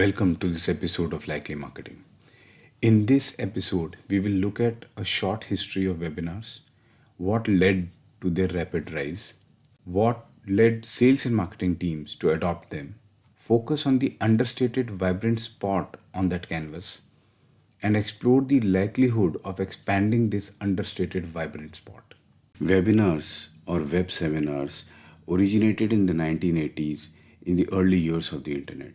Welcome to this episode of Likely Marketing. In this episode, we will look at a short history of webinars, what led to their rapid rise, what led sales and marketing teams to adopt them, focus on the understated vibrant spot on that canvas, and explore the likelihood of expanding this understated vibrant spot. Webinars or web seminars originated in the 1980s in the early years of the internet.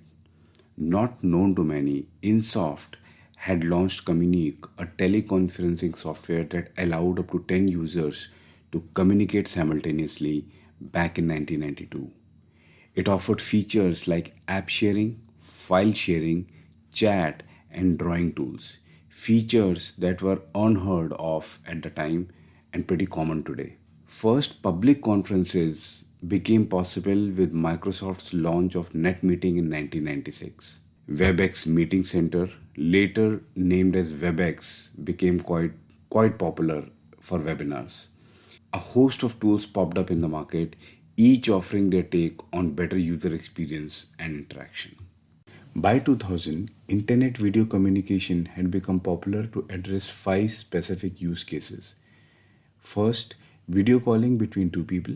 Not known to many, Insoft had launched Communique, a teleconferencing software that allowed up to 10 users to communicate simultaneously back in 1992. It offered features like app sharing, file sharing, chat, and drawing tools. Features that were unheard of at the time and pretty common today. First public conferences became possible with Microsoft's launch of NetMeeting in 1996. WebEx Meeting Center, later named as WebEx, became quite popular for webinars. A host of tools popped up in the market, each offering their take on better user experience and interaction. By 2000, internet video communication had become popular to address five specific use cases. First, video calling between two people.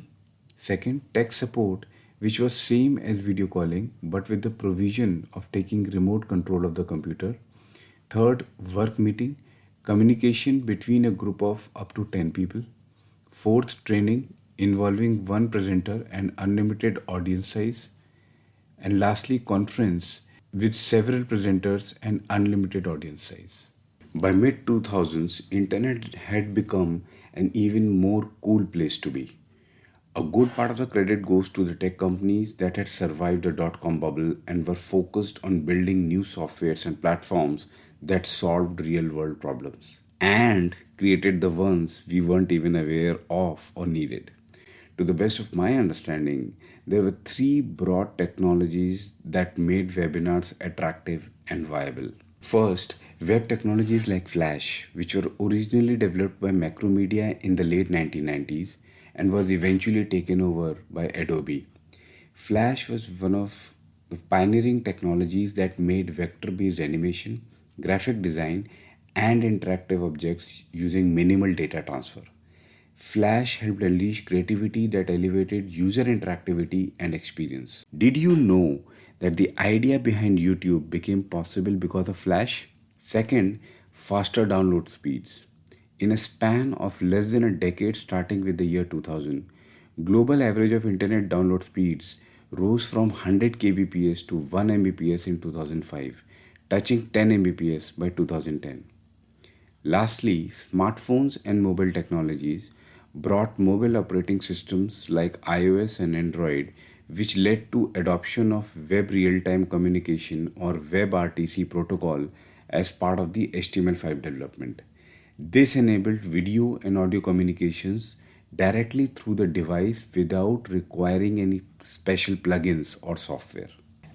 Second, tech support, which was same as video calling but with the provision of taking remote control of the computer. Third, work meeting, communication between a group of up to 10 people. Fourth, training involving one presenter and unlimited audience size. And lastly, conference with several presenters and unlimited audience size. By mid 2000s, internet had become an even more cool place to be. A good part of the credit goes to the tech companies that had survived the dot-com bubble and were focused on building new softwares and platforms that solved real-world problems and created the ones we weren't even aware of or needed. To the best of my understanding, there were three broad technologies that made webinars attractive and viable. First, web technologies like Flash, which were originally developed by Macromedia in the late 1990s and was eventually taken over by Adobe. Flash was one of the pioneering technologies that made vector based animation, graphic design, and interactive objects using minimal data transfer. Flash helped unleash creativity that elevated user interactivity and experience. Did you know that the idea behind YouTube became possible because of Flash? Second, faster download speeds. In a span of less than a decade starting with the year 2000, global average of internet download speeds rose from 100 kbps to 1 mbps in 2005, touching 10 mbps by 2010. Lastly, smartphones and mobile technologies brought mobile operating systems like iOS and Android, which led to adoption of web real-time communication or WebRTC protocol as part of the HTML5 development. This enabled video and audio communications directly through the device without requiring any special plugins or software.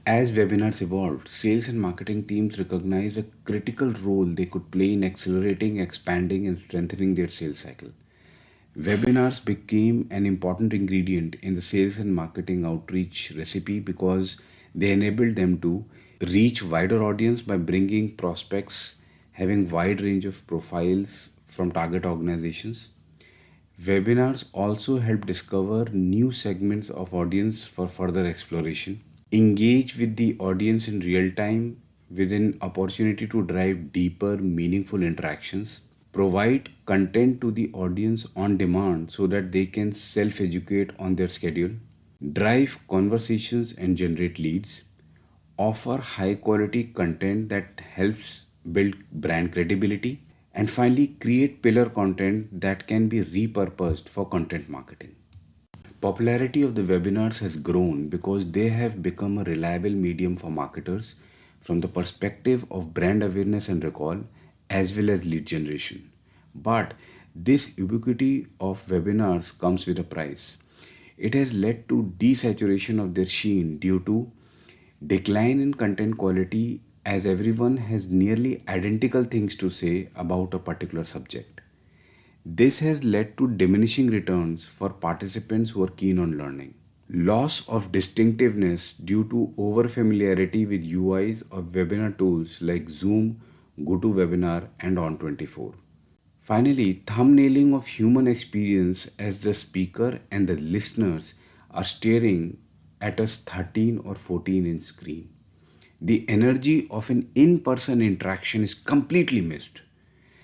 As webinars evolved, sales and marketing teams recognized a critical role they could play in accelerating, expanding, and strengthening their sales cycle. Webinars became an important ingredient in the sales and marketing outreach recipe because they enabled them to reach wider audience by bringing prospects having wide range of profiles from target organizations. Webinars also help discover new segments of audience for further exploration, engage with the audience in real time with an opportunity to drive deeper, meaningful interactions, provide content to the audience on demand so that they can self educate on their schedule, drive conversations and generate leads, offer high quality content that helps build brand credibility, and finally create pillar content that can be repurposed for content marketing. Popularity of the webinars has grown because they have become a reliable medium for marketers from the perspective of brand awareness and recall as well as lead generation. But this ubiquity of webinars comes with a price. It has led to desaturation of their sheen due to decline in content quality as everyone has nearly identical things to say about a particular subject. This has led to diminishing returns for participants who are keen on learning. Loss of distinctiveness due to overfamiliarity with UIs of webinar tools like Zoom, GoToWebinar, and On24. Finally, thumbnailing of human experience as the speaker and the listeners are staring at a 13 or 14-inch screen. The energy of an in person interaction is completely missed.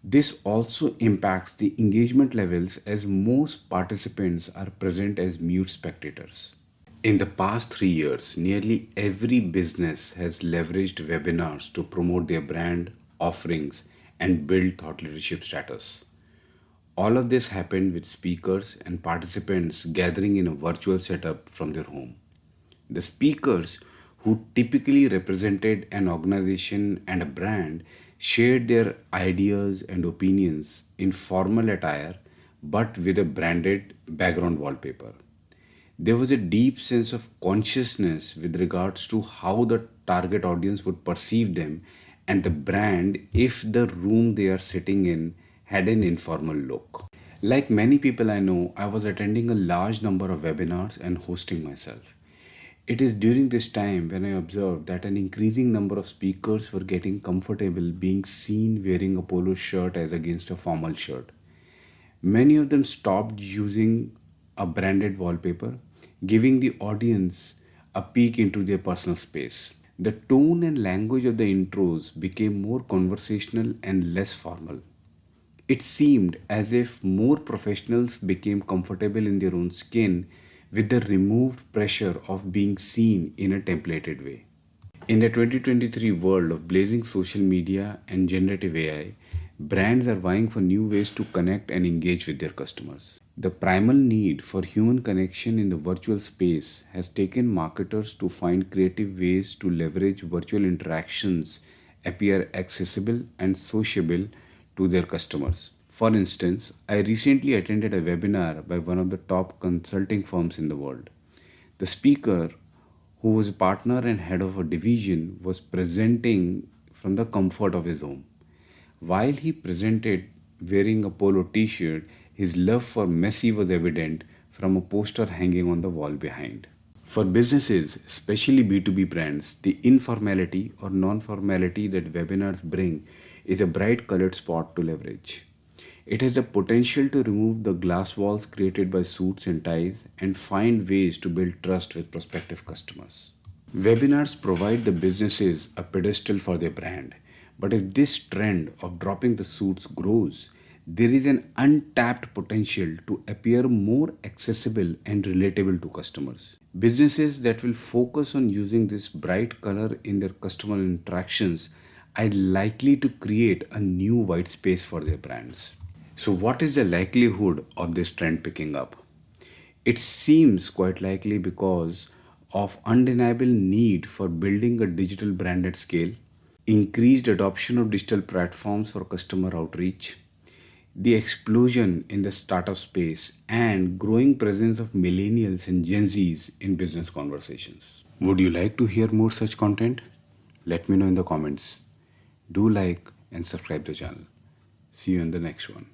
This also impacts the engagement levels as most participants are present as mute spectators. In the past 3 years, nearly every business has leveraged webinars to promote their brand, offerings, and build thought leadership status. All of this happened with speakers and participants gathering in a virtual setup from their home. The speakers, who typically represented an organization and a brand, shared their ideas and opinions in formal attire but with a branded background wallpaper. There was a deep sense of consciousness with regards to how the target audience would perceive them and the brand if the room they are sitting in had an informal look. Like many people I know, I was attending a large number of webinars and hosting myself. It is during this time when I observed that an increasing number of speakers were getting comfortable being seen wearing a polo shirt as against a formal shirt. Many of them stopped using a branded wallpaper, giving the audience a peek into their personal space. The tone and language of the intros became more conversational and less formal. It seemed as if more professionals became comfortable in their own skin with the removed pressure of being seen in a templated way. In the 2023 world of blazing social media and generative AI, brands are vying for new ways to connect and engage with their customers. The primal need for human connection in the virtual space has taken marketers to find creative ways to leverage virtual interactions appear accessible and sociable to their customers. For instance, I recently attended a webinar by one of the top consulting firms in the world. The speaker, who was a partner and head of a division, was presenting from the comfort of his home. While he presented wearing a polo t shirt, his love for Messi was evident from a poster hanging on the wall behind. For businesses, especially B2B brands, the informality or non formality that webinars bring is a bright colored spot to leverage. It has the potential to remove the glass walls created by suits and ties and find ways to build trust with prospective customers. Webinars provide the businesses a pedestal for their brand. But if this trend of dropping the suits grows, there is an untapped potential to appear more accessible and relatable to customers. Businesses that will focus on using this bright color in their customer interactions are likely to create a new white space for their brands. So, what is the likelihood of this trend picking up? It seems quite likely because of undeniable need for building a digital brand at scale, increased adoption of digital platforms for customer outreach, the explosion in the startup space, and growing presence of millennials and Gen Zs in business conversations. Would you like to hear more such content? Let me know in the comments. Do like and subscribe the channel. See you in the next one.